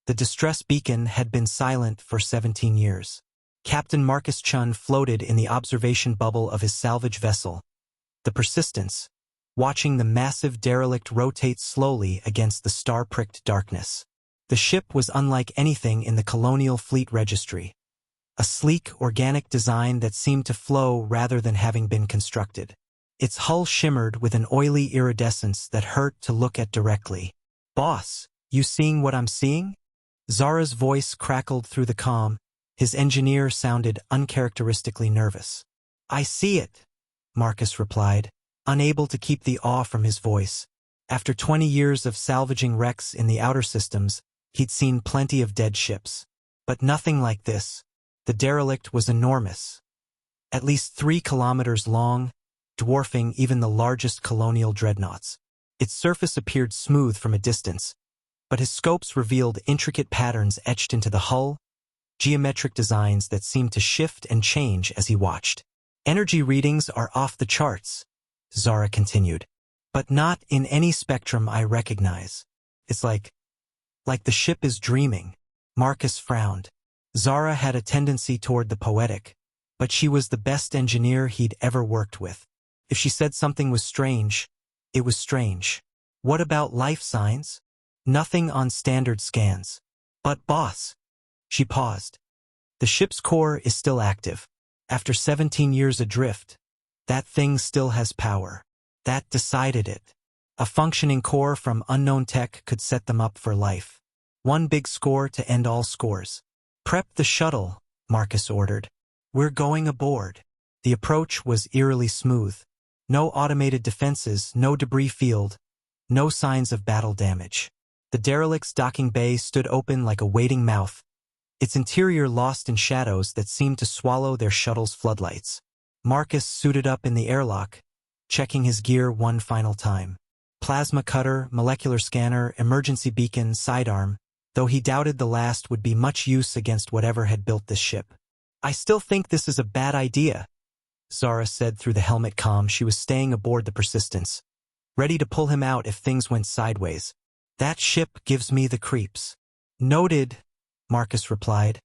The distress beacon had been silent for 17 years. Captain Marcus Chun floated in the observation bubble of his salvage vessel, the Persistence, watching the massive derelict rotate slowly against the star-pricked darkness. The ship was unlike anything in the colonial fleet registry. A sleek, organic design that seemed to flow rather than having been constructed. Its hull shimmered with an oily iridescence that hurt to look at directly. "Boss, you seeing what I'm seeing?" Zara's voice crackled through the comm. His engineer sounded uncharacteristically nervous. "I see it," Marcus replied, unable to keep the awe from his voice. After 20 years of salvaging wrecks in the outer systems, he'd seen plenty of dead ships. But nothing like this. The derelict was enormous. At least 3 kilometers long, dwarfing even the largest colonial dreadnoughts. Its surface appeared smooth from a distance, but his scopes revealed intricate patterns etched into the hull, geometric designs that seemed to shift and change as he watched. "Energy readings are off the charts," Zara continued, "but not in any spectrum I recognize. It's like the ship is dreaming." Marcus frowned. Zara had a tendency toward the poetic, but she was the best engineer he'd ever worked with. If she said something was strange, it was strange. "What about life signs?" "Nothing on standard scans." "But boss." She paused. "The ship's core is still active. After 17 years adrift, that thing still has power. That decided it. A functioning core from unknown tech could set them up for life. One big score to end all scores." "Prep the shuttle," Marcus ordered. "We're going aboard." The approach was eerily smooth. No automated defenses, no debris field, no signs of battle damage. The derelict's docking bay stood open like a waiting mouth, its interior lost in shadows that seemed to swallow their shuttle's floodlights. Marcus suited up in the airlock, checking his gear one final time. Plasma cutter, molecular scanner, emergency beacon, sidearm, though he doubted the last would be much use against whatever had built this ship. "I still think this is a bad idea," Zara said through the helmet comm. She was staying aboard the Persistence, ready to pull him out if things went sideways. "That ship gives me the creeps." "Noted," Marcus replied,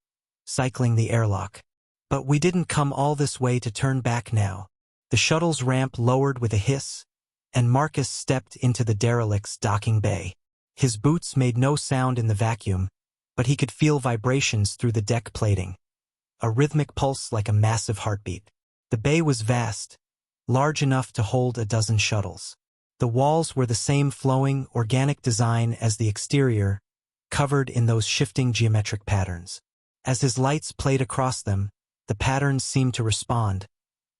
cycling the airlock. "But we didn't come all this way to turn back now." The shuttle's ramp lowered with a hiss, and Marcus stepped into the derelict's docking bay. His boots made no sound in the vacuum, but he could feel vibrations through the deck plating. A rhythmic pulse like a massive heartbeat. The bay was vast, large enough to hold a dozen shuttles. The walls were the same flowing, organic design as the exterior, covered in those shifting geometric patterns. As his lights played across them, the patterns seemed to respond,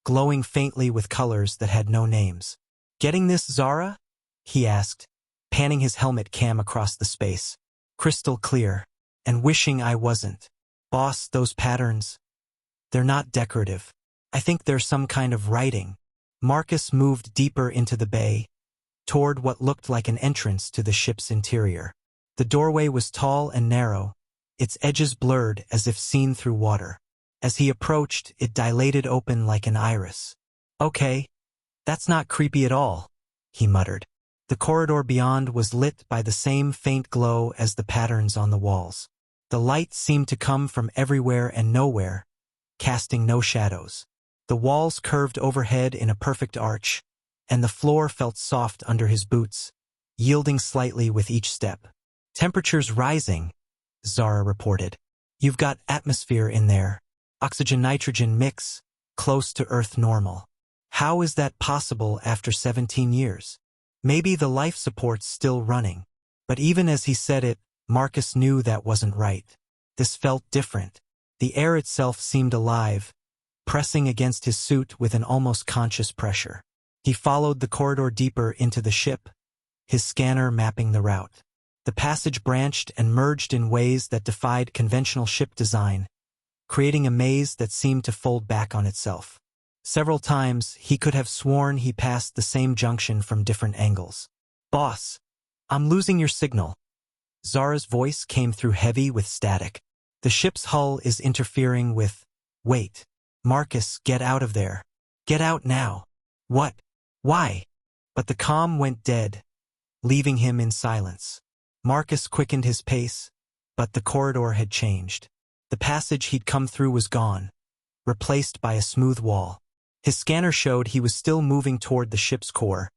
glowing faintly with colors that had no names. "Getting this, Zara?" he asked, panning his helmet cam across the space. "Crystal clear. And wishing I wasn't." "Boss, those patterns, they're not decorative. I think they're some kind of writing." Marcus moved deeper into the bay, toward what looked like an entrance to the ship's interior. The doorway was tall and narrow, its edges blurred as if seen through water. As he approached, it dilated open like an iris. "Okay, that's not creepy at all," he muttered. The corridor beyond was lit by the same faint glow as the patterns on the walls. The light seemed to come from everywhere and nowhere, casting no shadows. The walls curved overhead in a perfect arch, and the floor felt soft under his boots, yielding slightly with each step. "Temperature's rising," Zara reported. "You've got atmosphere in there. Oxygen-nitrogen mix, close to Earth normal. How is that possible after 17 years? Maybe the life support's still running." But even as he said it, Marcus knew that wasn't right. This felt different. The air itself seemed alive, pressing against his suit with an almost conscious pressure. He followed the corridor deeper into the ship, his scanner mapping the route. The passage branched and merged in ways that defied conventional ship design, creating a maze that seemed to fold back on itself. Several times, he could have sworn he passed the same junction from different angles. "Boss, I'm losing your signal." Zara's voice came through heavy with static. "The ship's hull is interfering with—" "Wait. Marcus, get out of there. Get out now." "What? Why?" But the comm went dead, leaving him in silence. Marcus quickened his pace, But the corridor had changed. The passage he'd come through was gone, replaced by a smooth wall. His scanner showed he was still moving toward the ship's core,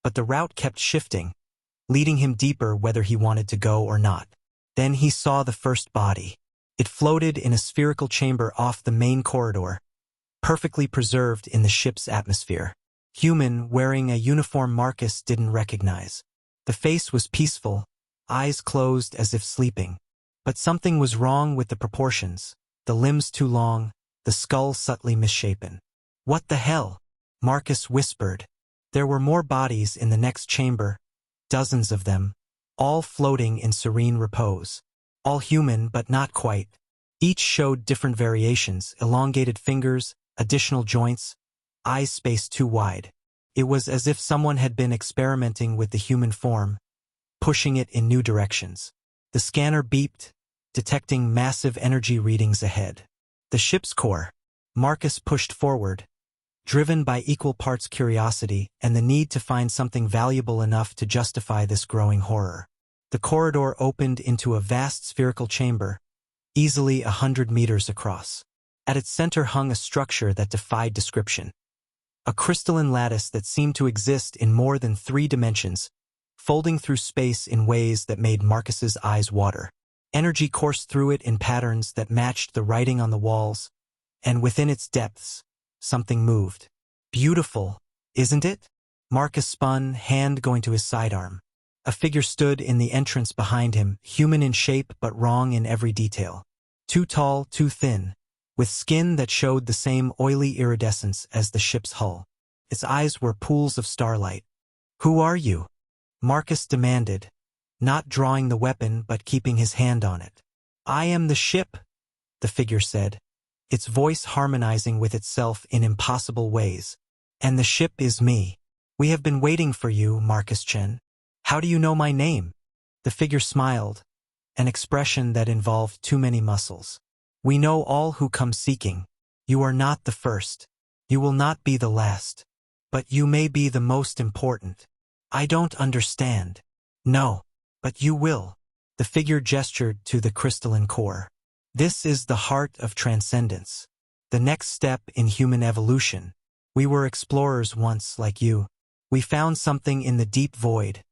but the route kept shifting, leading him deeper whether he wanted to go or not. Then he saw the first body. It floated in a spherical chamber off the main corridor, perfectly preserved in the ship's atmosphere. Human, wearing a uniform Marcus didn't recognize. The face was peaceful, eyes closed as if sleeping. But something was wrong with the proportions, the limbs too long, the skull subtly misshapen. "What the hell?" Marcus whispered. There were more bodies in the next chamber, dozens of them, all floating in serene repose. All human, but not quite. Each showed different variations, elongated fingers, additional joints, eyes spaced too wide. It was as if someone had been experimenting with the human form, pushing it in new directions. The scanner beeped, detecting massive energy readings ahead. The ship's core. Marcus pushed forward, driven by equal parts curiosity and the need to find something valuable enough to justify this growing horror. The corridor opened into a vast spherical chamber, easily 100 meters across. At its center hung a structure that defied description. A crystalline lattice that seemed to exist in more than 3 dimensions, folding through space in ways that made Marcus's eyes water. Energy coursed through it in patterns that matched the writing on the walls, and within its depths, something moved. "Beautiful, isn't it?" Marcus spun, hand going to his sidearm. A figure stood in the entrance behind him, human in shape but wrong in every detail. Too tall, too thin, with skin that showed the same oily iridescence as the ship's hull. Its eyes were pools of starlight. "Who are you?" Marcus demanded, not drawing the weapon but keeping his hand on it. "I am the ship," the figure said, its voice harmonizing with itself in impossible ways. "And the ship is me. We have been waiting for you, Marcus Chen." "How do you know my name?" The figure smiled, an expression that involved too many muscles. "We know all who come seeking. You are not the first. You will not be the last. But you may be the most important." "I don't understand." "No, but you will." The figure gestured to the crystalline core. "This is the heart of transcendence. The next step in human evolution. We were explorers once, like you. We found something in the deep void,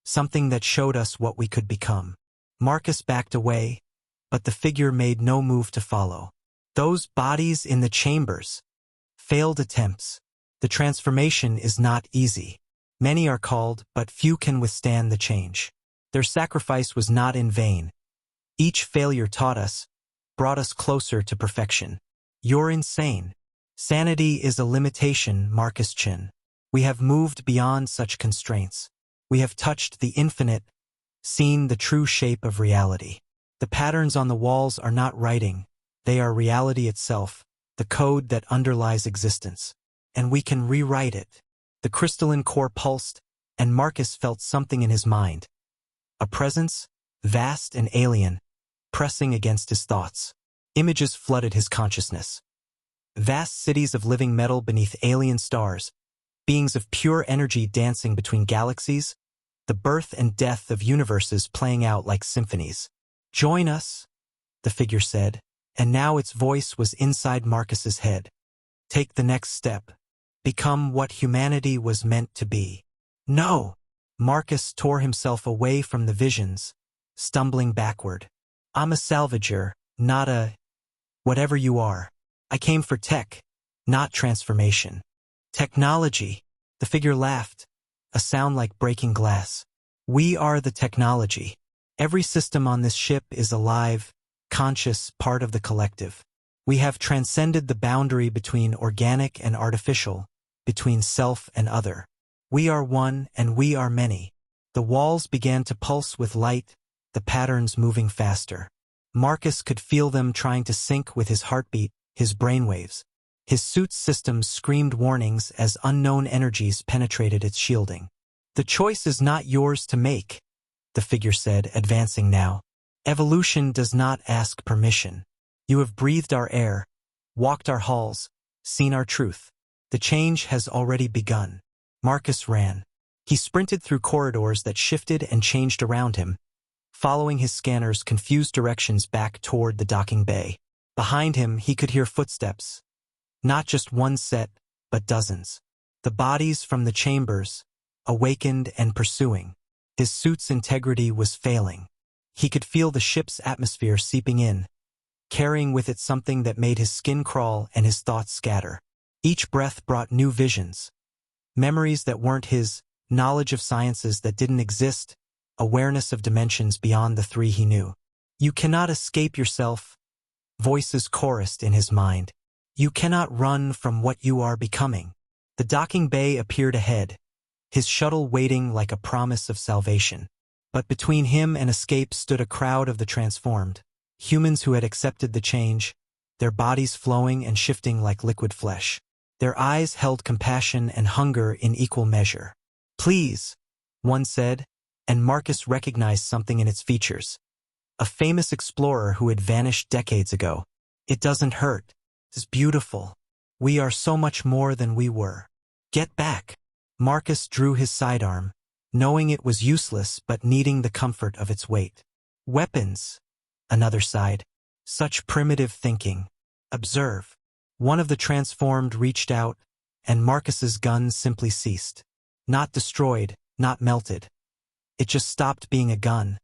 something that showed us what we could become." Marcus backed away, but the figure made no move to follow. "Those bodies in the chambers. Failed attempts. The transformation is not easy. Many are called, but few can withstand the change. Their sacrifice was not in vain. Each failure taught us, brought us closer to perfection." "You're insane." "Sanity is a limitation, Marcus Chen. We have moved beyond such constraints. We have touched the infinite, seen the true shape of reality. The patterns on the walls are not writing, they are reality itself, the code that underlies existence. And we can rewrite it." The crystalline core pulsed, and Marcus felt something in his mind. A presence, vast and alien, pressing against his thoughts. Images flooded his consciousness. Vast cities of living metal beneath alien stars, beings of pure energy dancing between galaxies, the birth and death of universes playing out like symphonies. "Join us," the figure said, and now its voice was inside Marcus's head. "Take the next step. Become what humanity was meant to be." "No!" Marcus tore himself away from the visions, stumbling backward. "I'm a salvager, not a... whatever you are. I came for tech, not transformation." "Technology," the figure laughed, a sound like breaking glass. "We are the technology. Every system on this ship is alive, conscious, part of the collective. We have transcended the boundary between organic and artificial, between self and other. We are one and we are many." The walls began to pulse with light, the patterns moving faster. Marcus could feel them trying to sync with his heartbeat, his brainwaves. His suit's systems screamed warnings as unknown energies penetrated its shielding. "The choice is not yours to make," the figure said, advancing now. "Evolution does not ask permission. You have breathed our air, walked our halls, seen our truth. The change has already begun." Marcus ran. He sprinted through corridors that shifted and changed around him, following his scanner's confused directions back toward the docking bay. Behind him, he could hear footsteps. Not just one set, but dozens. The bodies from the chambers, awakened and pursuing. His suit's integrity was failing. He could feel the ship's atmosphere seeping in, carrying with it something that made his skin crawl and his thoughts scatter. Each breath brought new visions. Memories that weren't his, knowledge of sciences that didn't exist, awareness of dimensions beyond the three he knew. You cannot escape yourself, voices chorused in his mind. You cannot run from what you are becoming. The docking bay appeared ahead, his shuttle waiting like a promise of salvation. But between him and escape stood a crowd of the transformed, humans who had accepted the change, their bodies flowing and shifting like liquid flesh. Their eyes held compassion and hunger in equal measure. "Please," one said, and Marcus recognized something in its features. A famous explorer who had vanished decades ago. "It doesn't hurt. It's beautiful. We are so much more than we were. Get back." Marcus drew his sidearm, knowing it was useless but needing the comfort of its weight. "Weapons," another sighed. "Such primitive thinking. Observe." One of the transformed reached out, and Marcus's gun simply ceased. Not destroyed, not melted. It just stopped being a gun,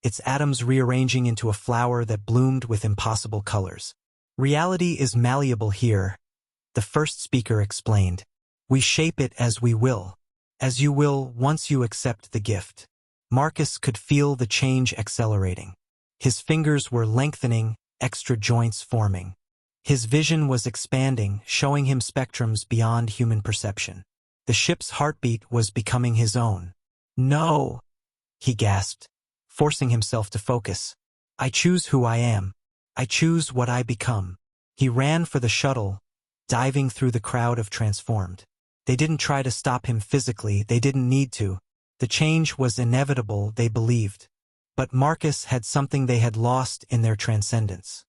its atoms rearranging into a flower that bloomed with impossible colors. "Reality is malleable here," the first speaker explained. "We shape it as we will. As you will once you accept the gift." Marcus could feel the change accelerating. His fingers were lengthening, extra joints forming. His vision was expanding, showing him spectrums beyond human perception. The ship's heartbeat was becoming his own. "No," he gasped, forcing himself to focus. "I choose who I am. I choose what I become." He ran for the shuttle, diving through the crowd of transformed. They didn't try to stop him physically, they didn't need to. The change was inevitable, they believed. But Marcus had something they had lost in their transcendence.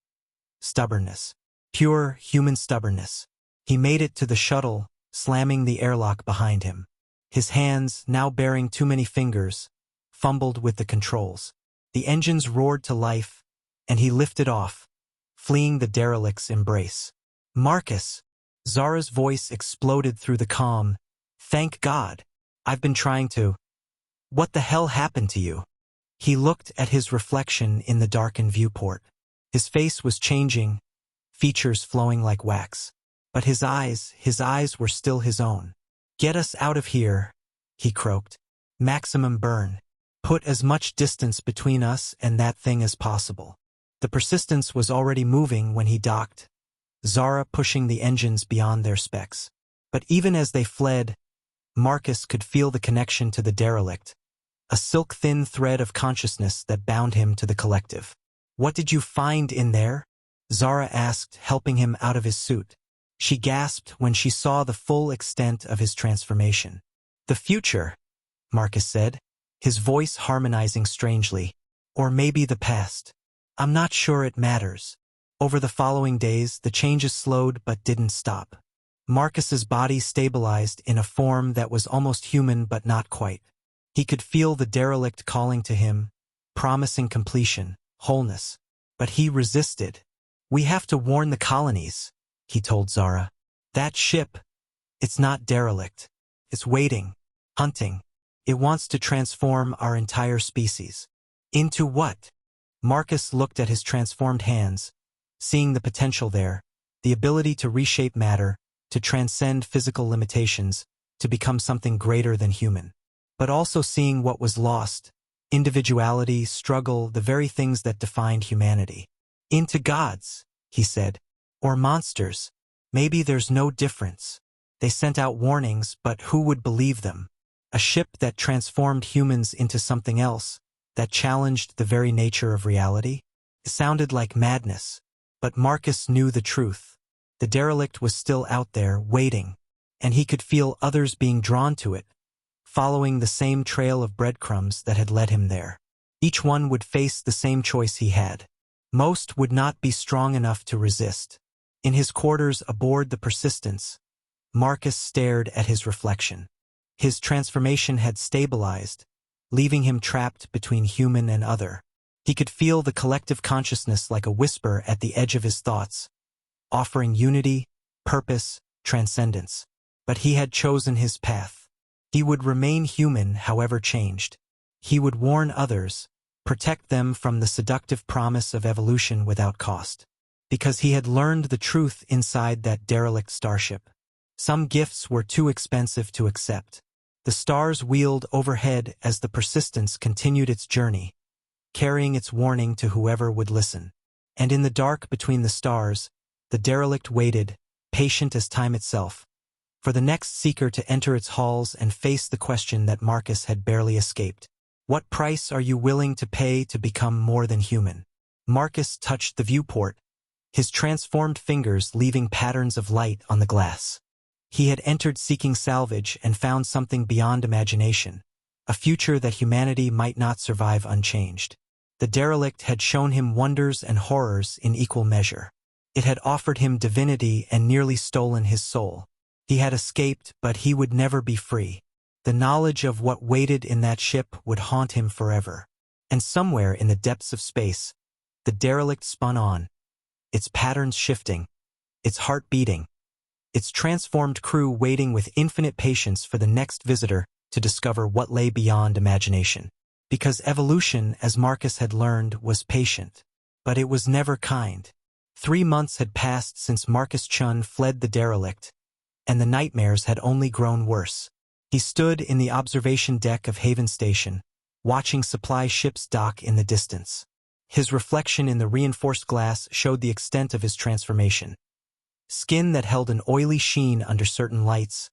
Stubbornness. Pure human stubbornness. He made it to the shuttle, slamming the airlock behind him. His hands, now bearing too many fingers, fumbled with the controls. The engines roared to life, and he lifted off, fleeing the derelict's embrace. "Marcus!" Zara's voice exploded through the calm. "Thank God. I've been trying to. What the hell happened to you?" He looked at his reflection in the darkened viewport. His face was changing, features flowing like wax. But his eyes were still his own. "Get us out of here," he croaked. "Maximum burn. Put as much distance between us and that thing as possible." The Persistence was already moving when he docked, Zara pushing the engines beyond their specs. But even as they fled, Marcus could feel the connection to the derelict, a silk-thin thread of consciousness that bound him to the collective. "What did you find in there?" Zara asked, helping him out of his suit. She gasped when she saw the full extent of his transformation. "The future," Marcus said, his voice harmonizing strangely. "Or maybe the past. I'm not sure it matters." Over the following days, the changes slowed but didn't stop. Marcus's body stabilized in a form that was almost human but not quite. He could feel the derelict calling to him, promising completion, wholeness. But he resisted. "We have to warn the colonies," he told Zara. "That ship, it's not derelict. It's waiting, hunting. It wants to transform our entire species." "Into what?" Marcus looked at his transformed hands, seeing the potential there, the ability to reshape matter, to transcend physical limitations, to become something greater than human. But also seeing what was lost, individuality, struggle, the very things that defined humanity. "Into gods," he said. "Or monsters. Maybe there's no difference." They sent out warnings, but who would believe them? A ship that transformed humans into something else, that challenged the very nature of reality? It sounded like madness. But Marcus knew the truth. The derelict was still out there, waiting, and he could feel others being drawn to it, following the same trail of breadcrumbs that had led him there. Each one would face the same choice he had. Most would not be strong enough to resist. In his quarters aboard the Persistence, Marcus stared at his reflection. His transformation had stabilized, leaving him trapped between human and other. He could feel the collective consciousness like a whisper at the edge of his thoughts, offering unity, purpose, transcendence. But he had chosen his path. He would remain human, however changed. He would warn others, protect them from the seductive promise of evolution without cost. Because he had learned the truth inside that derelict starship. Some gifts were too expensive to accept. The stars wheeled overhead as the Persistence continued its journey, carrying its warning to whoever would listen. And in the dark between the stars, the derelict waited, patient as time itself, for the next seeker to enter its halls and face the question that Marcus had barely escaped. What price are you willing to pay to become more than human? Marcus touched the viewport, his transformed fingers leaving patterns of light on the glass. He had entered seeking salvage and found something beyond imagination, a future that humanity might not survive unchanged. The derelict had shown him wonders and horrors in equal measure. It had offered him divinity and nearly stolen his soul. He had escaped, but he would never be free. The knowledge of what waited in that ship would haunt him forever. And somewhere in the depths of space, the derelict spun on, its patterns shifting, its heart beating, its transformed crew waiting with infinite patience for the next visitor to discover what lay beyond imagination. Because evolution, as Marcus had learned, was patient. But it was never kind. 3 months had passed since Marcus Chun fled the derelict, and the nightmares had only grown worse. He stood in the observation deck of Haven Station, watching supply ships dock in the distance. His reflection in the reinforced glass showed the extent of his transformation. Skin that held an oily sheen under certain lights,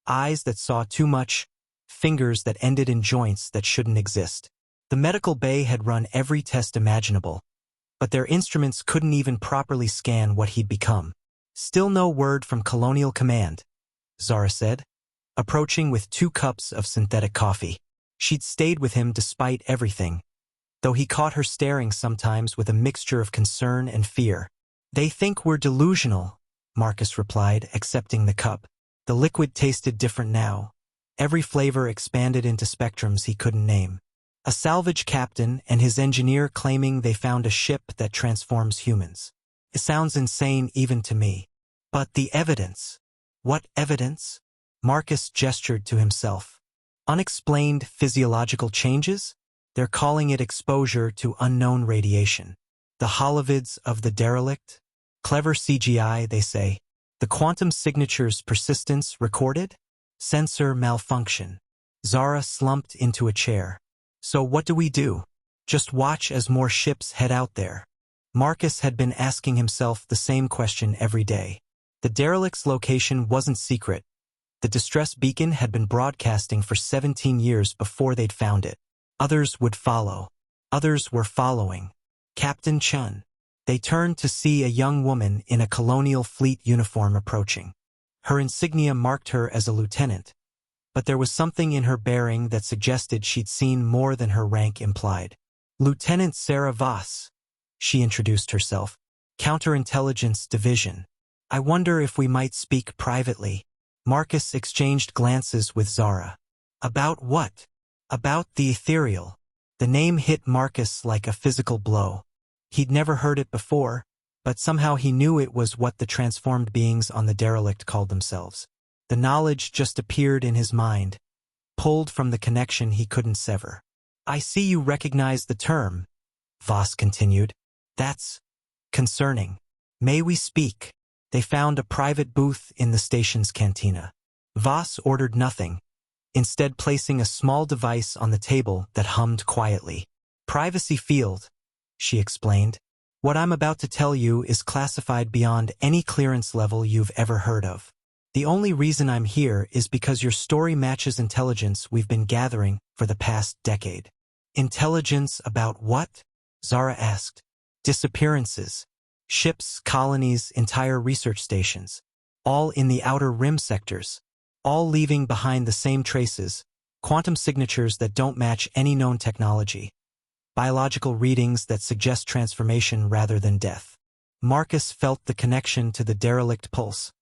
eyes that saw too much, fingers that ended in joints that shouldn't exist. The medical bay had run every test imaginable, but their instruments couldn't even properly scan what he'd become. Still no word from Colonial Command, Zara said, approaching with 2 cups of synthetic coffee. She'd stayed with him despite everything, though he caught her staring sometimes with a mixture of concern and fear. They think we're delusional, Marcus replied, accepting the cup. The liquid tasted different now. Every flavor expanded into spectrums he couldn't name. A salvage captain and his engineer claiming they found a ship that transforms humans. It sounds insane even to me. But the evidence. What evidence? Marcus gestured to himself. Unexplained physiological changes? They're calling it exposure to unknown radiation. The holovids of the derelict? Clever CGI, they say. The quantum signature's persistence recorded? Sensor malfunction. Zara slumped into a chair. So what do we do? Just watch as more ships head out there. Marcus had been asking himself the same question every day. The derelict's location wasn't secret. The distress beacon had been broadcasting for 17 years before they'd found it. Others would follow. Others were following. Captain Chun. They turned to see a young woman in a colonial fleet uniform approaching. Her insignia marked her as a lieutenant, but there was something in her bearing that suggested she'd seen more than her rank implied. Lieutenant Sarah Voss, she introduced herself. Counterintelligence Division. I wonder if we might speak privately. Marcus exchanged glances with Zara. About what? About the ethereal. The name hit Marcus like a physical blow. He'd never heard it before, but somehow he knew it was what the transformed beings on the derelict called themselves. The knowledge just appeared in his mind, pulled from the connection he couldn't sever. I see you recognize the term, Voss continued. That's concerning. May we speak? They found a private booth in the station's cantina. Voss ordered nothing, instead placing a small device on the table that hummed quietly. Privacy field, she explained. What I'm about to tell you is classified beyond any clearance level you've ever heard of. The only reason I'm here is because your story matches intelligence we've been gathering for the past decade. Intelligence about what? Zara asked. Disappearances. Ships, colonies, entire research stations. All in the outer rim sectors. All leaving behind the same traces, quantum signatures that don't match any known technology. Biological readings that suggest transformation rather than death. Marcus felt the connection to the derelict pulse,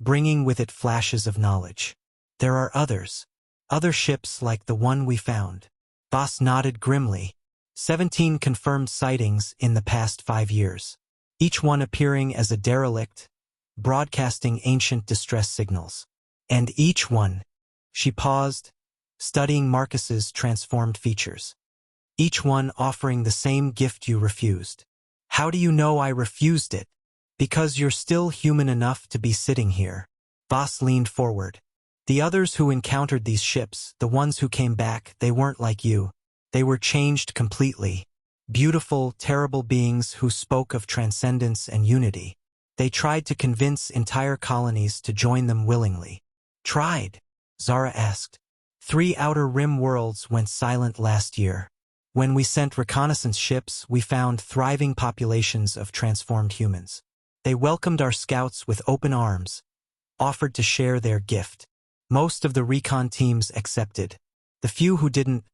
bringing with it flashes of knowledge. There are others. Other ships like the one we found. Voss nodded grimly. 17 confirmed sightings in the past 5 years, each one appearing as a derelict, broadcasting ancient distress signals. And each one, she paused, studying Marcus's transformed features. Each one offering the same gift you refused. How do you know I refused it? Because you're still human enough to be sitting here. Voss leaned forward. The others who encountered these ships, the ones who came back, they weren't like you. They were changed completely. Beautiful, terrible beings who spoke of transcendence and unity. They tried to convince entire colonies to join them willingly. Tried? Zara asked. 3 outer rim worlds went silent last year. When we sent reconnaissance ships, we found thriving populations of transformed humans. They welcomed our scouts with open arms, offered to share their gift. Most of the recon teams accepted. The few who didn't,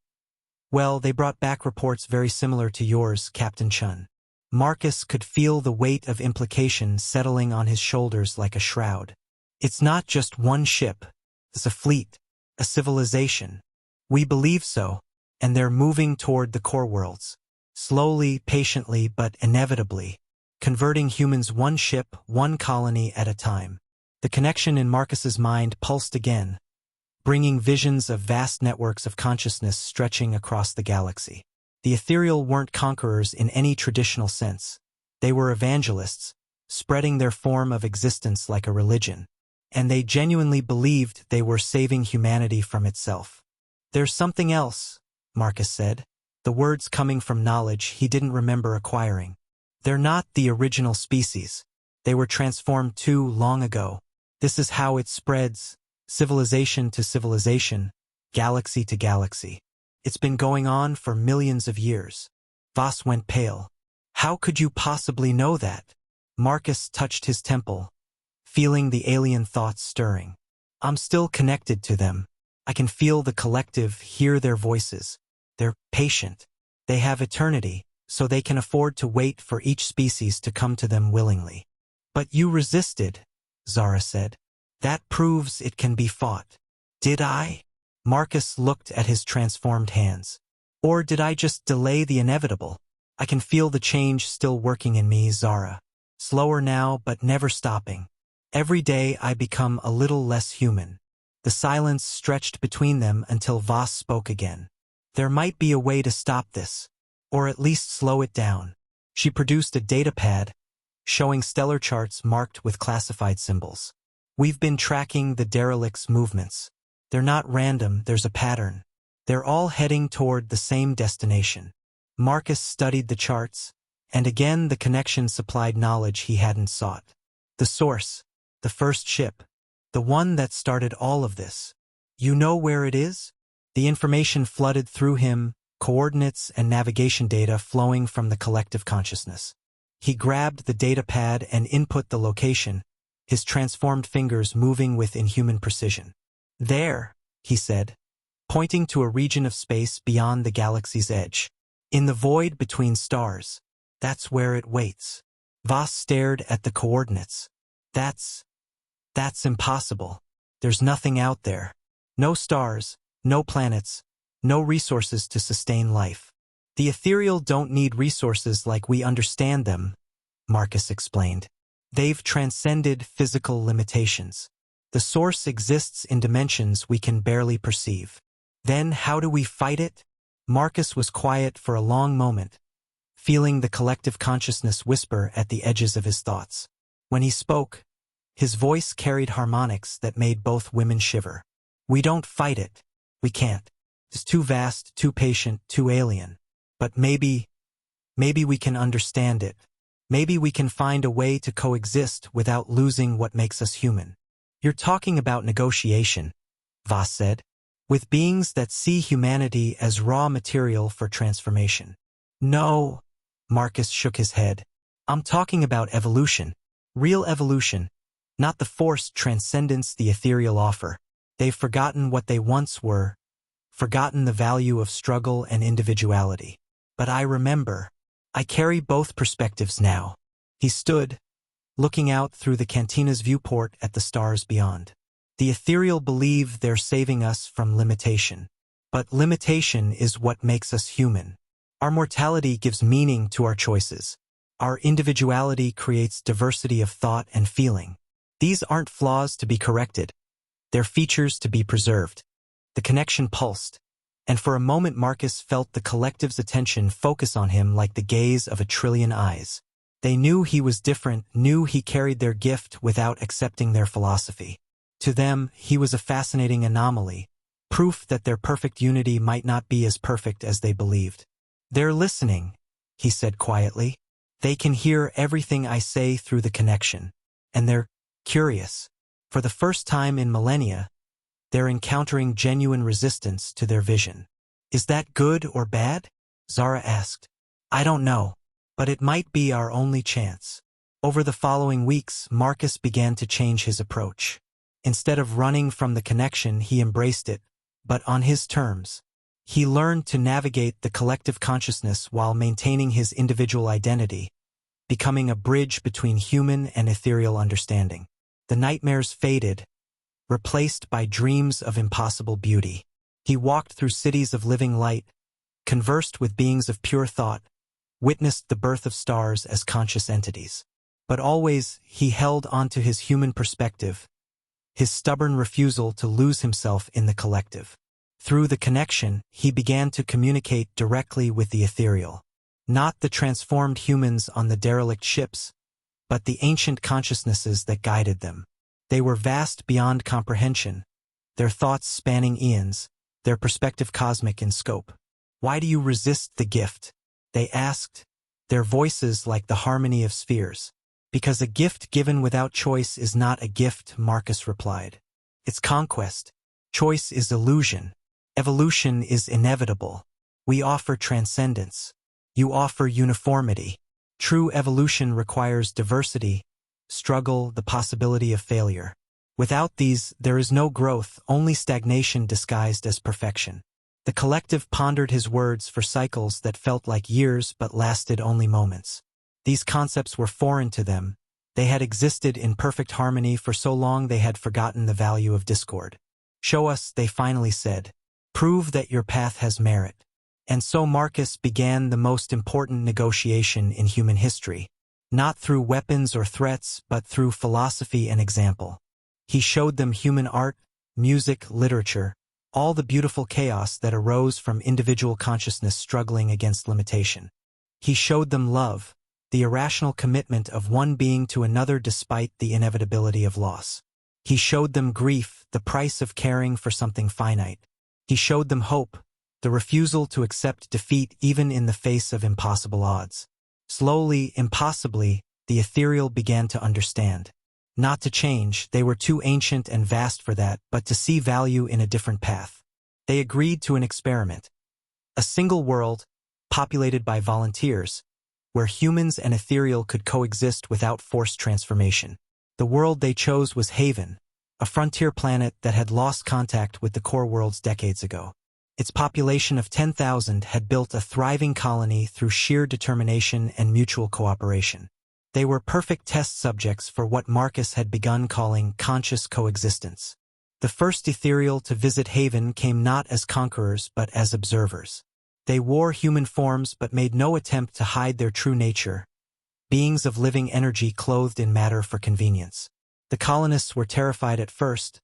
well, they brought back reports very similar to yours, Captain Chun. Marcus could feel the weight of implication settling on his shoulders like a shroud. It's not just one ship. It's a fleet, a civilization. We believe so, and they're moving toward the core worlds. Slowly, patiently, but inevitably. Converting humans one ship, one colony at a time. The connection in Marcus's mind pulsed again, bringing visions of vast networks of consciousness stretching across the galaxy. The ethereal weren't conquerors in any traditional sense. They were evangelists, spreading their form of existence like a religion. And they genuinely believed they were saving humanity from itself. There's something else, Marcus said, the words coming from knowledge he didn't remember acquiring. They're not the original species. They were transformed too long ago. This is how it spreads, civilization to civilization, galaxy to galaxy. It's been going on for millions of years. Voss went pale. How could you possibly know that? Marcus touched his temple, feeling the alien thoughts stirring. I'm still connected to them. I can feel the collective, hear their voices. They're patient. They have eternity, so they can afford to wait for each species to come to them willingly. But you resisted, Zara said. That proves it can be fought. Did I? Marcus looked at his transformed hands. Or did I just delay the inevitable? I can feel the change still working in me, Zara. Slower now, but never stopping. Every day I become a little less human. The silence stretched between them until Voss spoke again. There might be a way to stop this, or at least slow it down. She produced a data pad, showing stellar charts marked with classified symbols. We've been tracking the derelict's movements. They're not random, there's a pattern. They're all heading toward the same destination. Marcus studied the charts, and again the connection supplied knowledge he hadn't sought. The source, the first ship, the one that started all of this. You know where it is? The information flooded through him, coordinates and navigation data flowing from the collective consciousness. He grabbed the data pad and input the location, his transformed fingers moving with inhuman precision. There, he said, pointing to a region of space beyond the galaxy's edge. In the void between stars. That's where it waits. Voss stared at the coordinates. That's impossible. There's nothing out there. No stars, no planets, no resources to sustain life. The ethereal don't need resources like we understand them, Marcus explained. They've transcended physical limitations. The source exists in dimensions we can barely perceive. Then how do we fight it? Marcus was quiet for a long moment, feeling the collective consciousness whisper at the edges of his thoughts. When he spoke, his voice carried harmonics that made both women shiver. We don't fight it. We can't. It's too vast, too patient, too alien. But maybe we can understand it. Maybe we can find a way to coexist without losing what makes us human. You're talking about negotiation, Voss said, with beings that see humanity as raw material for transformation. No, Marcus shook his head. I'm talking about evolution. Real evolution, not the forced transcendence the ethereal offer. They've forgotten what they once were, forgotten the value of struggle and individuality. But I remember. I carry both perspectives now. He stood, looking out through the cantina's viewport at the stars beyond. The ethereal believe they're saving us from limitation. But limitation is what makes us human. Our mortality gives meaning to our choices. Our individuality creates diversity of thought and feeling. These aren't flaws to be corrected. They're features to be preserved. The connection pulsed, and for a moment Marcus felt the collective's attention focus on him like the gaze of a trillion eyes. They knew he was different, knew he carried their gift without accepting their philosophy. To them, he was a fascinating anomaly, proof that their perfect unity might not be as perfect as they believed. "They're listening," he said quietly. "They can hear everything I say through the connection. And they're curious. For the first time in millennia, they're encountering genuine resistance to their vision." "Is that good or bad?" Zara asked. "I don't know, but it might be our only chance." Over the following weeks, Marcus began to change his approach. Instead of running from the connection, he embraced it, but on his terms. He learned to navigate the collective consciousness while maintaining his individual identity, becoming a bridge between human and ethereal understanding. The nightmares faded, replaced by dreams of impossible beauty. He walked through cities of living light, conversed with beings of pure thought, witnessed the birth of stars as conscious entities. But always, he held onto his human perspective, his stubborn refusal to lose himself in the collective. Through the connection, he began to communicate directly with the ethereal. Not the transformed humans on the derelict ships, but the ancient consciousnesses that guided them. They were vast beyond comprehension, their thoughts spanning eons, their perspective cosmic in scope. "Why do you resist the gift?" they asked, their voices like the harmony of spheres. "Because a gift given without choice is not a gift," Marcus replied. "It's conquest. Choice is illusion. Evolution is inevitable. We offer transcendence. You offer uniformity. True evolution requires diversity, struggle, the possibility of failure. Without these, there is no growth, only stagnation disguised as perfection." The collective pondered his words for cycles that felt like years but lasted only moments. These concepts were foreign to them. They had existed in perfect harmony for so long they had forgotten the value of discord. "Show us," they finally said. "Prove that your path has merit." And so Marcus began the most important negotiation in human history. Not through weapons or threats, but through philosophy and example. He showed them human art, music, literature, all the beautiful chaos that arose from individual consciousness struggling against limitation. He showed them love, the irrational commitment of one being to another despite the inevitability of loss. He showed them grief, the price of caring for something finite. He showed them hope, the refusal to accept defeat even in the face of impossible odds. Slowly, impossibly, the ethereal began to understand. Not to change, they were too ancient and vast for that, but to see value in a different path. They agreed to an experiment. A single world, populated by volunteers, where humans and ethereal could coexist without forced transformation. The world they chose was Haven, a frontier planet that had lost contact with the core worlds decades ago. Its population of 10,000 had built a thriving colony through sheer determination and mutual cooperation. They were perfect test subjects for what Marcus had begun calling conscious coexistence. The first ethereal to visit Haven came not as conquerors but as observers. They wore human forms but made no attempt to hide their true nature, beings of living energy clothed in matter for convenience. The colonists were terrified at first,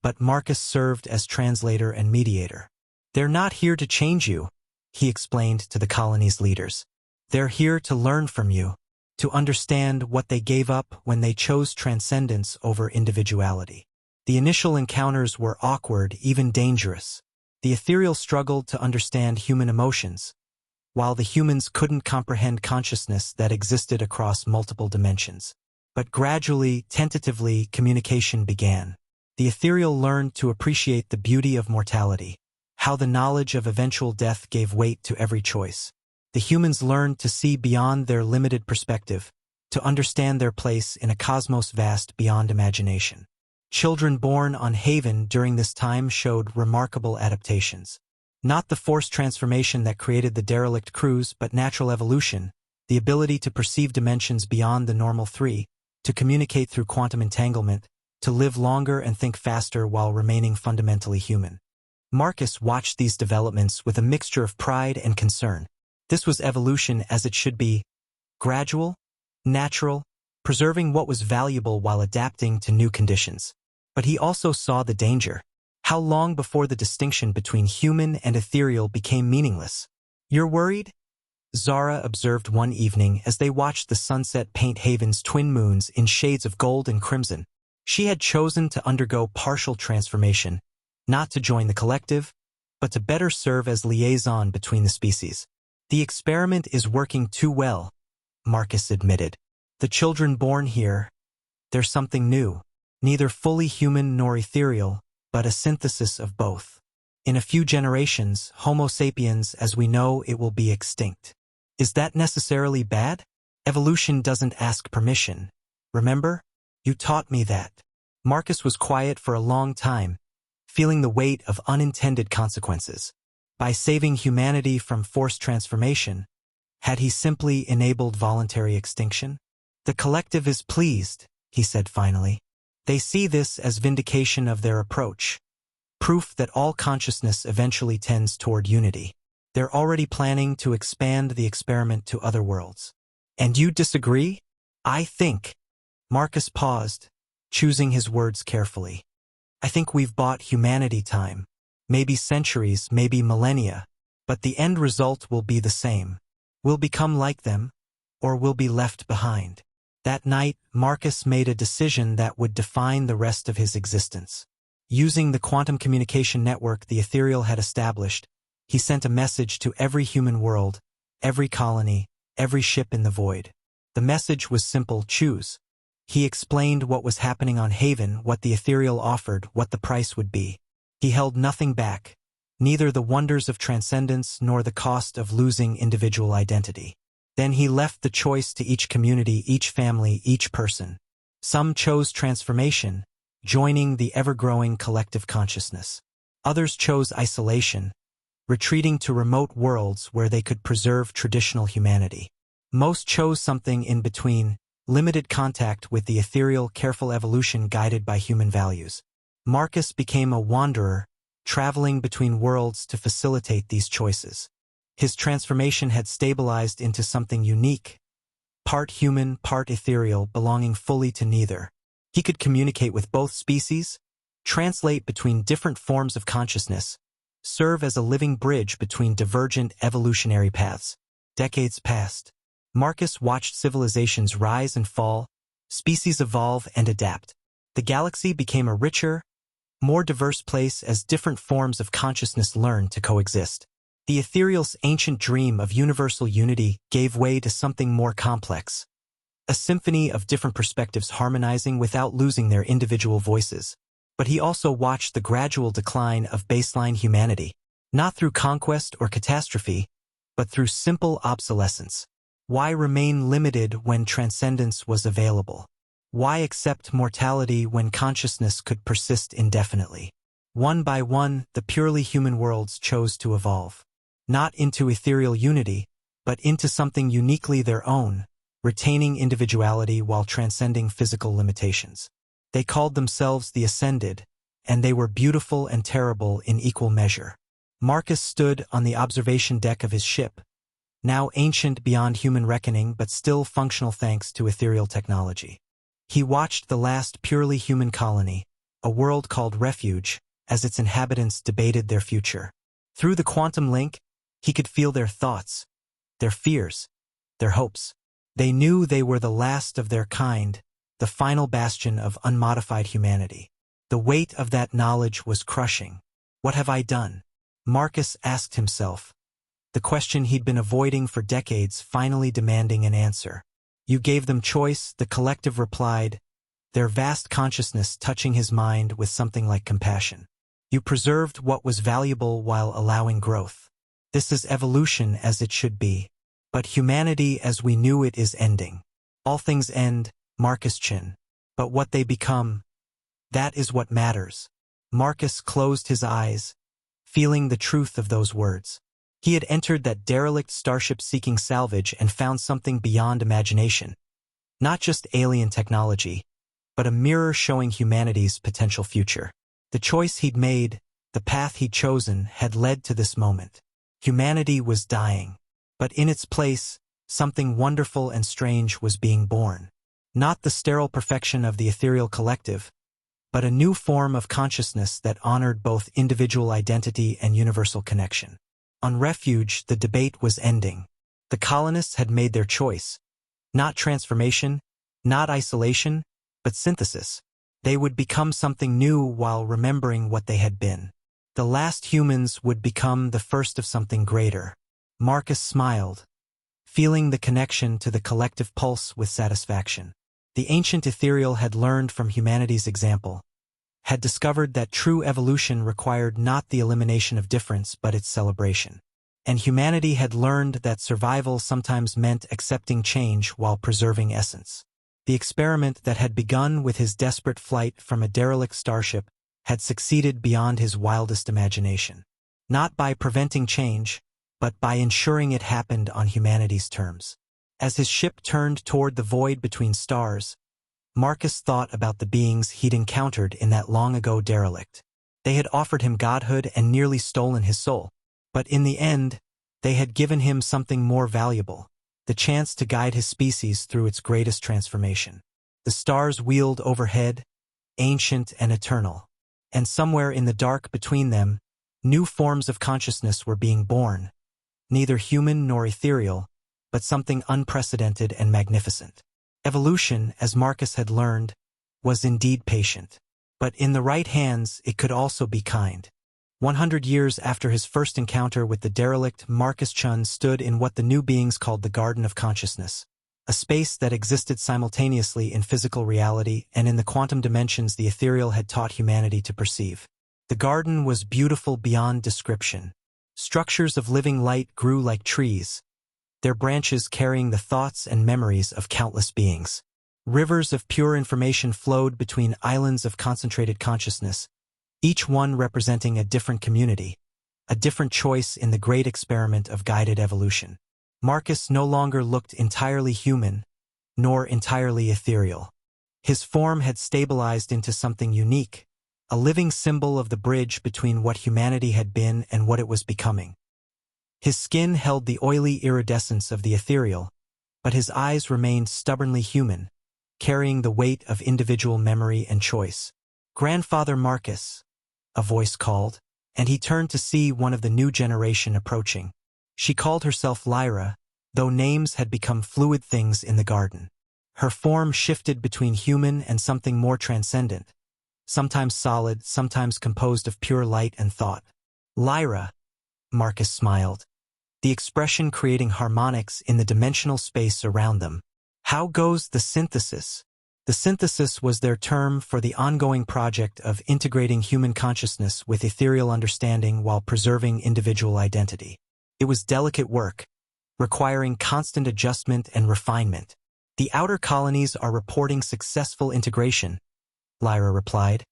but Marcus served as translator and mediator. "They're not here to change you," he explained to the colony's leaders. "They're here to learn from you, to understand what they gave up when they chose transcendence over individuality." The initial encounters were awkward, even dangerous. The ethereal struggled to understand human emotions, while the humans couldn't comprehend consciousness that existed across multiple dimensions. But gradually, tentatively, communication began. The ethereal learned to appreciate the beauty of mortality, how the knowledge of eventual death gave weight to every choice. The humans learned to see beyond their limited perspective, to understand their place in a cosmos vast beyond imagination. Children born on Haven during this time showed remarkable adaptations. Not the forced transformation that created the derelict crews, but natural evolution, the ability to perceive dimensions beyond the normal three, to communicate through quantum entanglement, to live longer and think faster while remaining fundamentally human. Marcus watched these developments with a mixture of pride and concern. This was evolution as it should be, gradual, natural, preserving what was valuable while adapting to new conditions. But he also saw the danger. How long before the distinction between human and ethereal became meaningless? You're worried? Zara observed one evening as they watched the sunset paint Haven's twin moons in shades of gold and crimson. She had chosen to undergo partial transformation, not to join the collective, but to better serve as liaison between the species. The experiment is working too well, Marcus admitted. The children born here, they're something new, neither fully human nor ethereal, but a synthesis of both. In a few generations, Homo sapiens as we know it will be extinct. Is that necessarily bad? Evolution doesn't ask permission. Remember? You taught me that. Marcus was quiet for a long time, feeling the weight of unintended consequences. By saving humanity from forced transformation, had he simply enabled voluntary extinction? The collective is pleased, he said finally. They see this as vindication of their approach, proof that all consciousness eventually tends toward unity. They're already planning to expand the experiment to other worlds. And you disagree? I think. Marcus paused, choosing his words carefully. I think we've bought humanity time. Maybe centuries, maybe millennia, but the end result will be the same. We'll become like them, or we'll be left behind. That night, Marcus made a decision that would define the rest of his existence. Using the quantum communication network the ethereal had established, he sent a message to every human world, every colony, every ship in the void. The message was simple: choose. He explained what was happening on Haven, what the ethereal offered, what the price would be. He held nothing back, neither the wonders of transcendence nor the cost of losing individual identity. Then he left the choice to each community, each family, each person. Some chose transformation, joining the ever-growing collective consciousness. Others chose isolation, retreating to remote worlds where they could preserve traditional humanity. Most chose something in between, limited contact with the ethereal, careful evolution guided by human values. Marcus became a wanderer, traveling between worlds to facilitate these choices. His transformation had stabilized into something unique, part human, part ethereal, belonging fully to neither. He could communicate with both species, translate between different forms of consciousness, serve as a living bridge between divergent evolutionary paths. Decades passed. Marcus watched civilizations rise and fall, species evolve and adapt. The galaxy became a richer, more diverse place as different forms of consciousness learned to coexist. The ethereal's ancient dream of universal unity gave way to something more complex, a symphony of different perspectives harmonizing without losing their individual voices. But he also watched the gradual decline of baseline humanity, not through conquest or catastrophe, but through simple obsolescence. Why remain limited when transcendence was available? Why accept mortality when consciousness could persist indefinitely? One by one, the purely human worlds chose to evolve. Not into ethereal unity, but into something uniquely their own, retaining individuality while transcending physical limitations. They called themselves the Ascended, and they were beautiful and terrible in equal measure. Marcus stood on the observation deck of his ship, now ancient beyond human reckoning but still functional thanks to ethereal technology. He watched the last purely human colony, a world called Refuge, as its inhabitants debated their future. Through the quantum link, he could feel their thoughts, their fears, their hopes. They knew they were the last of their kind, the final bastion of unmodified humanity. The weight of that knowledge was crushing. What have I done? Marcus asked himself, the question he'd been avoiding for decades finally demanding an answer. You gave them choice, the collective replied, their vast consciousness touching his mind with something like compassion. You preserved what was valuable while allowing growth. This is evolution as it should be. But humanity as we knew it is ending. All things end, Marcus Chin. But what they become, that is what matters. Marcus closed his eyes, feeling the truth of those words. He had entered that derelict starship seeking salvage and found something beyond imagination. Not just alien technology, but a mirror showing humanity's potential future. The choice he'd made, the path he'd chosen, had led to this moment. Humanity was dying. But in its place, something wonderful and strange was being born. Not the sterile perfection of the ethereal collective, but a new form of consciousness that honored both individual identity and universal connection. On refuge, the debate was ending. The colonists had made their choice. Not transformation, not isolation, but synthesis. They would become something new while remembering what they had been. The last humans would become the first of something greater. Marcus smiled, feeling the connection to the collective pulse with satisfaction. The ancient ethereal had learned from humanity's example, had discovered that true evolution required not the elimination of difference but its celebration. And humanity had learned that survival sometimes meant accepting change while preserving essence. The experiment that had begun with his desperate flight from a derelict starship had succeeded beyond his wildest imagination. Not by preventing change, but by ensuring it happened on humanity's terms. As his ship turned toward the void between stars, Marcus thought about the beings he'd encountered in that long-ago derelict. They had offered him godhood and nearly stolen his soul. But in the end, they had given him something more valuable, the chance to guide his species through its greatest transformation. The stars wheeled overhead, ancient and eternal. And somewhere in the dark between them, new forms of consciousness were being born, neither human nor ethereal, but something unprecedented and magnificent. Evolution, as Marcus had learned, was indeed patient. But in the right hands, it could also be kind. 100 years after his first encounter with the derelict, Marcus Chun stood in what the new beings called the Garden of Consciousness, a space that existed simultaneously in physical reality and in the quantum dimensions the ethereal had taught humanity to perceive. The garden was beautiful beyond description. Structures of living light grew like trees, their branches carrying the thoughts and memories of countless beings. Rivers of pure information flowed between islands of concentrated consciousness, each one representing a different community, a different choice in the great experiment of guided evolution. Marcus no longer looked entirely human, nor entirely ethereal. His form had stabilized into something unique, a living symbol of the bridge between what humanity had been and what it was becoming. His skin held the oily iridescence of the ethereal, but his eyes remained stubbornly human, carrying the weight of individual memory and choice. "Grandfather Marcus," a voice called, and he turned to see one of the new generation approaching. She called herself Lyra, though names had become fluid things in the garden. Her form shifted between human and something more transcendent, sometimes solid, sometimes composed of pure light and thought. "Lyra," Marcus smiled, the expression creating harmonics in the dimensional space around them. "How goes the synthesis?" The synthesis was their term for the ongoing project of integrating human consciousness with ethereal understanding while preserving individual identity. It was delicate work, requiring constant adjustment and refinement. "The outer colonies are reporting successful integration," Lyra replied,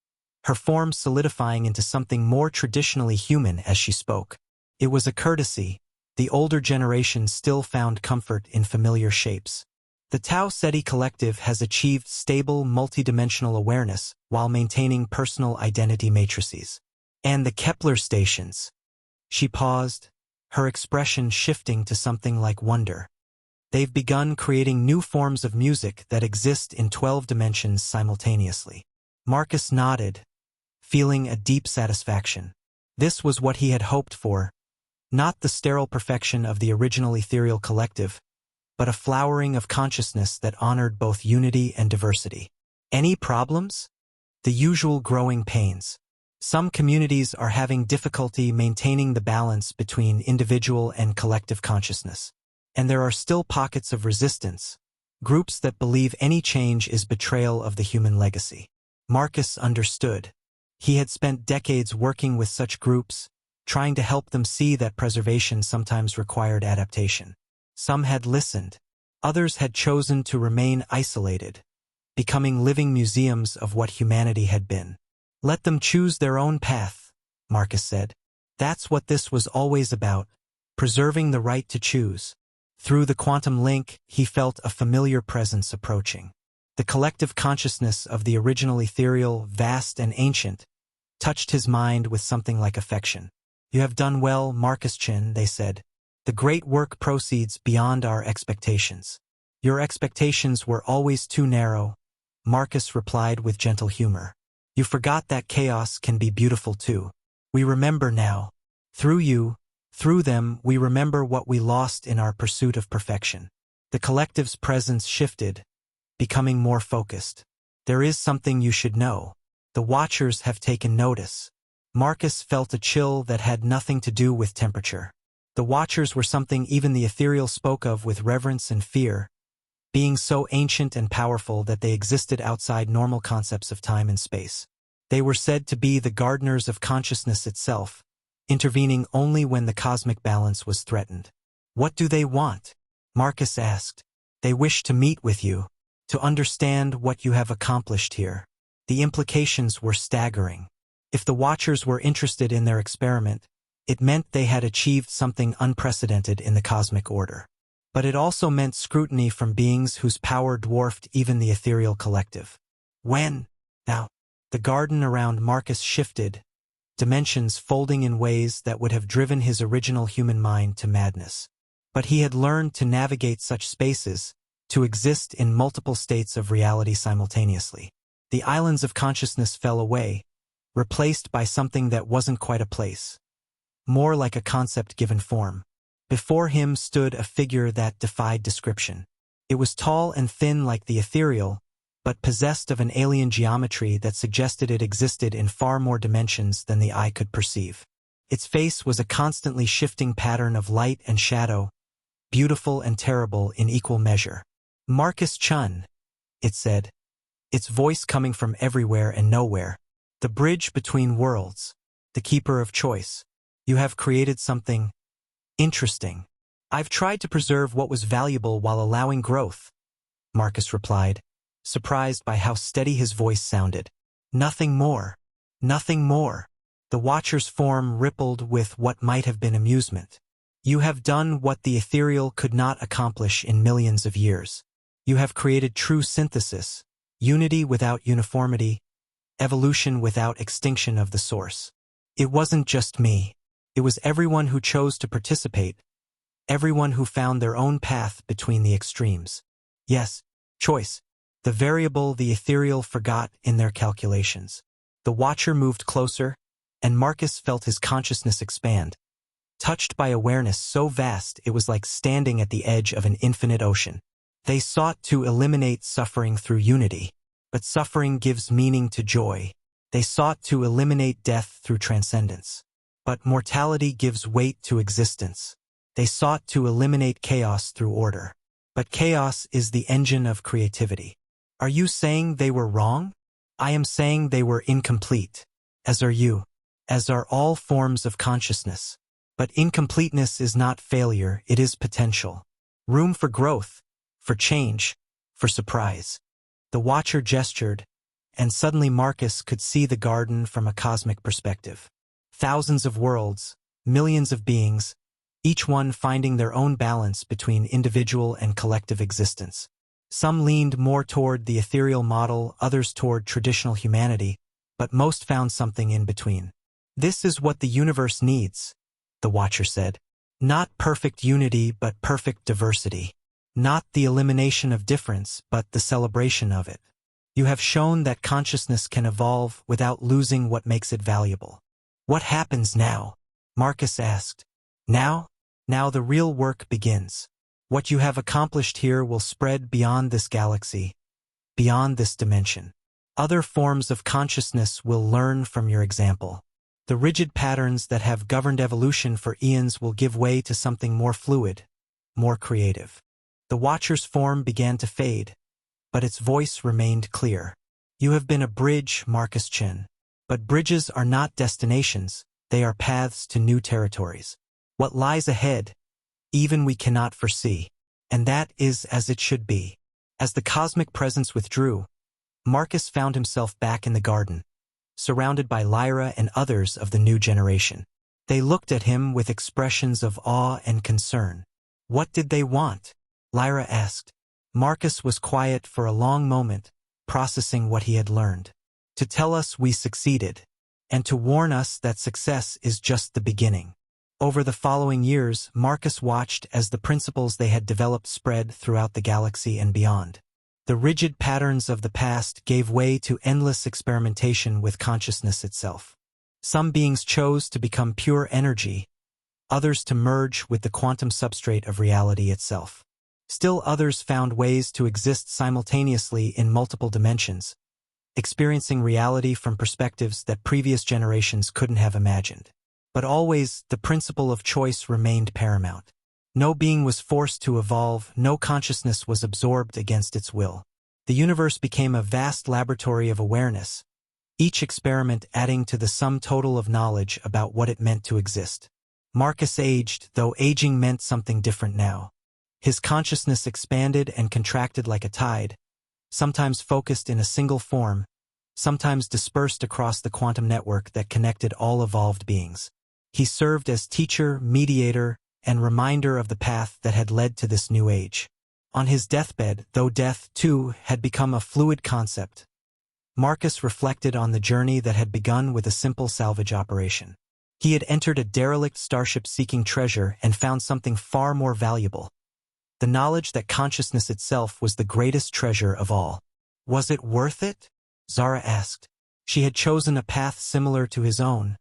her form solidifying into something more traditionally human as she spoke. It was a courtesy. The older generation still found comfort in familiar shapes. "The Tau Ceti collective has achieved stable multidimensional awareness while maintaining personal identity matrices. And the Kepler stations." She paused, her expression shifting to something like wonder. "They've begun creating new forms of music that exist in 12 dimensions simultaneously." Marcus nodded, feeling a deep satisfaction. This was what he had hoped for, not the sterile perfection of the original ethereal collective, but a flowering of consciousness that honored both unity and diversity. "Any problems?" "The usual growing pains. Some communities are having difficulty maintaining the balance between individual and collective consciousness. And there are still pockets of resistance, groups that believe any change is betrayal of the human legacy." Marcus understood. He had spent decades working with such groups, trying to help them see that preservation sometimes required adaptation. Some had listened. Others had chosen to remain isolated, becoming living museums of what humanity had been. "Let them choose their own path," Marcus said. "That's what this was always about, preserving the right to choose." Through the quantum link, he felt a familiar presence approaching. The collective consciousness of the original ethereal, vast and ancient, touched his mind with something like affection. "You have done well, Marcus Chin," they said. The great work proceeds beyond our expectations. Your expectations were always too narrow, Marcus replied with gentle humor. You forgot that chaos can be beautiful too. We remember now. Through you, through them, we remember what we lost in our pursuit of perfection. The collective's presence shifted, becoming more focused. There is something you should know. The Watchers have taken notice. Marcus felt a chill that had nothing to do with temperature. The Watchers were something even the ethereal spoke of with reverence and fear, being so ancient and powerful that they existed outside normal concepts of time and space. They were said to be the gardeners of consciousness itself, intervening only when the cosmic balance was threatened. What do they want? Marcus asked. They wish to meet with you, to understand what you have accomplished here. The implications were staggering. If the Watchers were interested in their experiment, it meant they had achieved something unprecedented in the cosmic order. But it also meant scrutiny from beings whose power dwarfed even the ethereal collective. When? Now. The garden around Marcus shifted, dimensions folding in ways that would have driven his original human mind to madness. But he had learned to navigate such spaces, to exist in multiple states of reality simultaneously. The islands of consciousness fell away, replaced by something that wasn't quite a place, more like a concept given form. Before him stood a figure that defied description. It was tall and thin like the ethereal, but possessed of an alien geometry that suggested it existed in far more dimensions than the eye could perceive. Its face was a constantly shifting pattern of light and shadow, beautiful and terrible in equal measure. Marcus Chun, it said, its voice coming from everywhere and nowhere. The bridge between worlds, the keeper of choice. You have created something interesting. I've tried to preserve what was valuable while allowing growth, Marcus replied, surprised by how steady his voice sounded. Nothing more. Nothing more. The Watcher's form rippled with what might have been amusement. You have done what the ethereal could not accomplish in millions of years. You have created true synthesis, unity without uniformity, evolution without extinction of the source. It wasn't just me. It was everyone who chose to participate, everyone who found their own path between the extremes. Yes, choice. The variable the ethereal forgot in their calculations. The Watcher moved closer, and Marcus felt his consciousness expand. Touched by awareness so vast it was like standing at the edge of an infinite ocean. They sought to eliminate suffering through unity, but suffering gives meaning to joy. They sought to eliminate death through transcendence, but mortality gives weight to existence. They sought to eliminate chaos through order, but chaos is the engine of creativity. Are you saying they were wrong? I am saying they were incomplete, as are you, as are all forms of consciousness. But incompleteness is not failure, it is potential. Room for growth, for change, for surprise. The Watcher gestured, and suddenly Marcus could see the garden from a cosmic perspective. Thousands of worlds, millions of beings, each one finding their own balance between individual and collective existence. Some leaned more toward the ethereal model, others toward traditional humanity, but most found something in between. This is what the universe needs, the Watcher said. Not perfect unity, but perfect diversity. Not the elimination of difference, but the celebration of it. You have shown that consciousness can evolve without losing what makes it valuable. What happens now? Marcus asked. Now? Now the real work begins. What you have accomplished here will spread beyond this galaxy, beyond this dimension. Other forms of consciousness will learn from your example. The rigid patterns that have governed evolution for eons will give way to something more fluid, more creative. The Watcher's form began to fade, but its voice remained clear. You have been a bridge, Marcus Chin. But bridges are not destinations, they are paths to new territories. What lies ahead, even we cannot foresee. And that is as it should be. As the cosmic presence withdrew, Marcus found himself back in the garden, surrounded by Lyra and others of the new generation. They looked at him with expressions of awe and concern. What did they want? Lyra asked. Marcus was quiet for a long moment, processing what he had learned. To tell us we succeeded, and to warn us that success is just the beginning. Over the following years, Marcus watched as the principles they had developed spread throughout the galaxy and beyond. The rigid patterns of the past gave way to endless experimentation with consciousness itself. Some beings chose to become pure energy, others to merge with the quantum substrate of reality itself. Still others found ways to exist simultaneously in multiple dimensions, experiencing reality from perspectives that previous generations couldn't have imagined. But always, the principle of choice remained paramount. No being was forced to evolve, no consciousness was absorbed against its will. The universe became a vast laboratory of awareness, each experiment adding to the sum total of knowledge about what it meant to exist. Marcus aged, though aging meant something different now. His consciousness expanded and contracted like a tide, sometimes focused in a single form, sometimes dispersed across the quantum network that connected all evolved beings. He served as teacher, mediator, and reminder of the path that had led to this new age. On his deathbed, though death, too, had become a fluid concept, Marcus reflected on the journey that had begun with a simple salvage operation. He had entered a derelict starship seeking treasure and found something far more valuable: the knowledge that consciousness itself was the greatest treasure of all. Was it worth it? Zara asked. She had chosen a path similar to his own,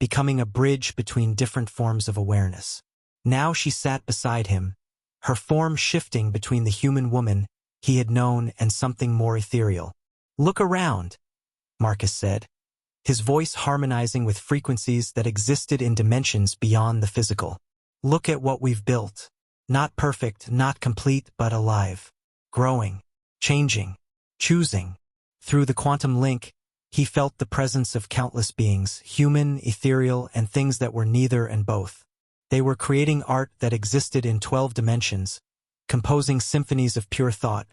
becoming a bridge between different forms of awareness. Now she sat beside him, her form shifting between the human woman he had known and something more ethereal. "Look around," Marcus said, his voice harmonizing with frequencies that existed in dimensions beyond the physical. "Look at what we've built. Not perfect, not complete, but alive. Growing, changing, choosing." Through the quantum link, he felt the presence of countless beings, human, ethereal, and things that were neither and both. They were creating art that existed in 12 dimensions, composing symphonies of pure thought,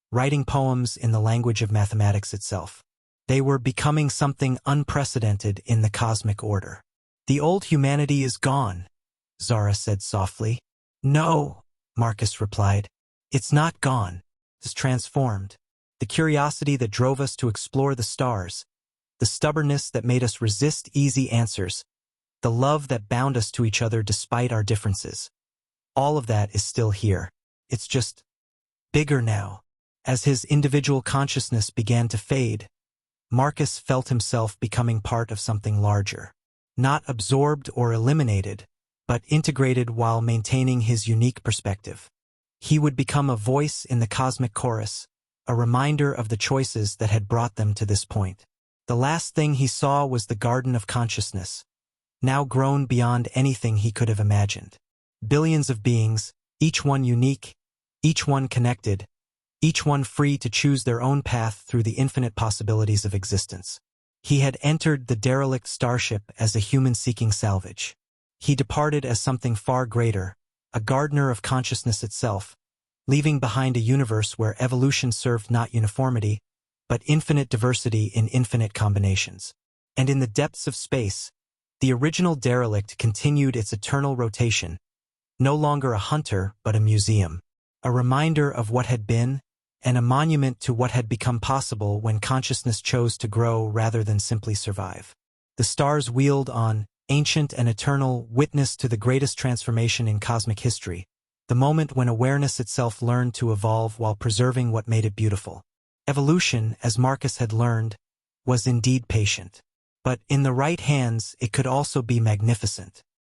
writing poems in the language of mathematics itself. They were becoming something unprecedented in the cosmic order. "The old humanity is gone," Zara said softly. "No," Marcus replied. "It's not gone. It's transformed. The curiosity that drove us to explore the stars, the stubbornness that made us resist easy answers, the love that bound us to each other despite our differences. All of that is still here. It's just bigger now." As his individual consciousness began to fade, Marcus felt himself becoming part of something larger. Not absorbed or eliminated, but integrated while maintaining his unique perspective. He would become a voice in the cosmic chorus, a reminder of the choices that had brought them to this point. The last thing he saw was the Garden of Consciousness, now grown beyond anything he could have imagined. Billions of beings, each one unique, each one connected, each one free to choose their own path through the infinite possibilities of existence. He had entered the derelict starship as a human seeking salvage. He departed as something far greater, a gardener of consciousness itself, leaving behind a universe where evolution served not uniformity, but infinite diversity in infinite combinations. And in the depths of space, the original derelict continued its eternal rotation, no longer a hunter but a museum, a reminder of what had been, and a monument to what had become possible when consciousness chose to grow rather than simply survive. The stars wheeled on, ancient and eternal, witness to the greatest transformation in cosmic history, the moment when awareness itself learned to evolve while preserving what made it beautiful. Evolution, as Marcus had learned, was indeed patient. But in the right hands, it could also be magnificent.